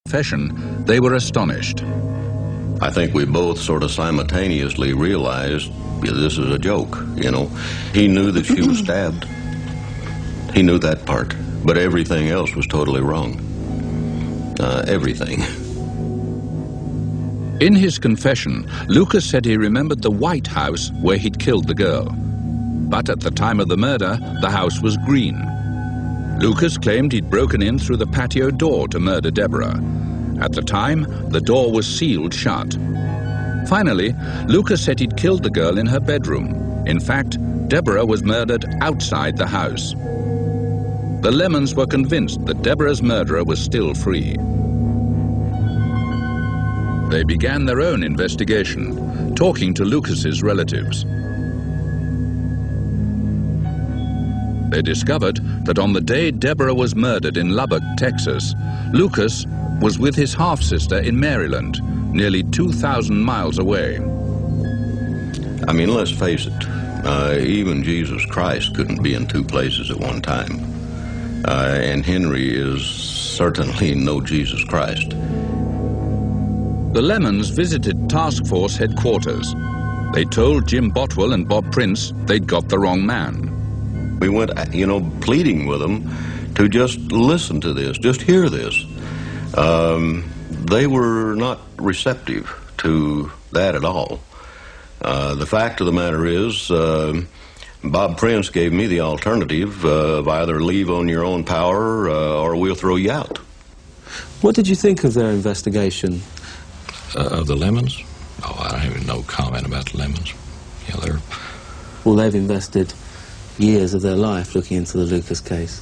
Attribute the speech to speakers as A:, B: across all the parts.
A: confession, they were astonished.
B: I think we both sort of simultaneously realized, yeah, this is a joke, you know. He knew that she was stabbed. He knew that part, but everything else was totally wrong. Everything.
A: In his confession, Lucas said he remembered the white house where he'd killed the girl. But at the time of the murder, the house was green. Lucas claimed he'd broken in through the patio door to murder Deborah. At the time, the door was sealed shut. Finally, Lucas said he'd killed the girl in her bedroom. In fact, Deborah was murdered outside the house. The Lemons were convinced that Deborah's murderer was still free. They began their own investigation, talking to Lucas's relatives. They discovered that on the day Deborah was murdered in Lubbock, Texas, Lucas was with his half-sister in Maryland, nearly 2,000 miles away.
B: I mean, let's face it, even Jesus Christ couldn't be in two places at one time. And Henry is certainly no Jesus Christ.
A: The Lemons visited task force headquarters. They told Jim Botwell and Bob Prince they'd got the wrong man.
B: We went, you know, pleading with them to just listen to this, just hear this. They were not receptive to that at all. The fact of the matter is, Bob Prince gave me the alternative of either leave on your own power or we'll throw you out.
C: What did you think of their investigation?
D: Of the Lemons? Oh, I have no comment about the Lemons. Yeah, they're...
C: Well, they've invested years of their life looking into the Lucas case.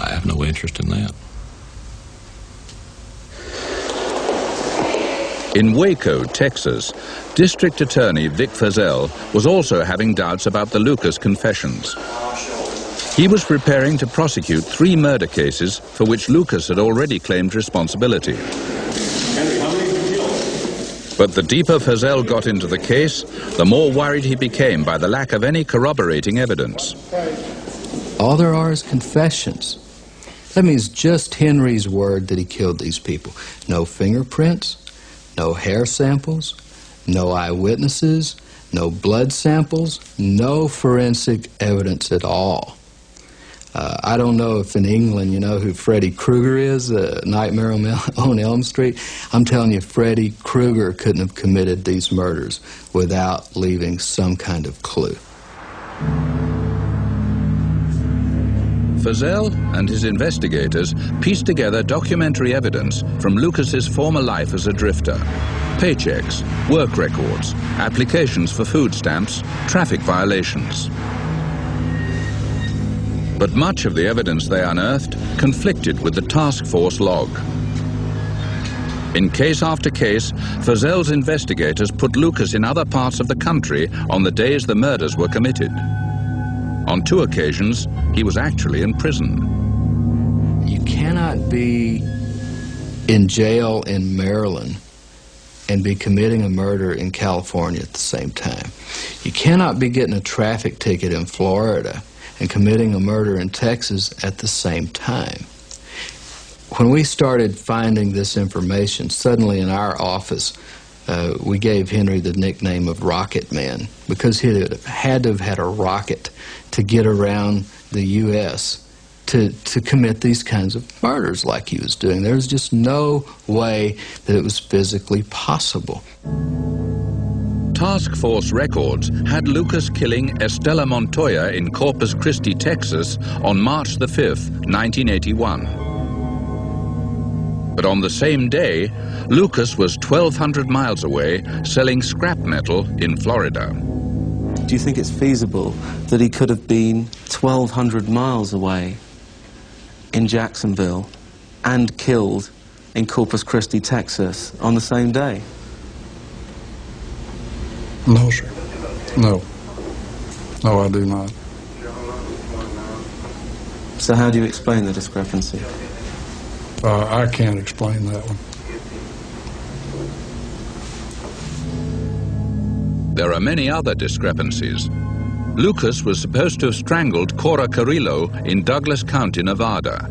D: I have no interest in that.
A: In Waco, Texas, District Attorney Vic Feazell was also having doubts about the Lucas confessions. He was preparing to prosecute 3 murder cases for which Lucas had already claimed responsibility. But the deeper Feazell got into the case, the more worried he became by the lack of any corroborating evidence.
E: All there are is confessions. That means just Henry's word that he killed these people. No fingerprints, no hair samples, no eyewitnesses, no blood samples, no forensic evidence at all. I don't know if in England you know who Freddy Krueger is, Nightmare on Elm Street. I'm telling you, Freddy Krueger couldn't have committed these murders without leaving some kind of clue.
A: Feazell and his investigators pieced together documentary evidence from Lucas's former life as a drifter. Paychecks, work records, applications for food stamps, traffic violations. But much of the evidence they unearthed conflicted with the task force log. In case after case, Feazell's investigators put Lucas in other parts of the country on the days the murders were committed. On 2 occasions, he was actually in prison.
E: You cannot be in jail in Maryland and be committing a murder in California at the same time. You cannot be getting a traffic ticket in Florida and committing a murder in Texas at the same time. When we started finding this information, suddenly in our office, we gave Henry the nickname of Rocket Man because he had to have had a rocket to get around the U.S. to commit these kinds of murders like he was doing. There was just no way that it was physically possible.
A: Task Force records had Lucas killing Estela Montoya in Corpus Christi, Texas on March the 5th, 1981. But on the same day, Lucas was 1,200 miles away selling scrap metal in Florida.
C: Do you think it's feasible that he could have been 1,200 miles away in Jacksonville and killed in Corpus Christi, Texas on the same day?
F: No, sir. No. No, I do not.
C: So how do you explain the discrepancy?
F: I can't explain that one.
A: There are many other discrepancies. Lucas was supposed to have strangled Cora Carrillo in Douglas County, Nevada.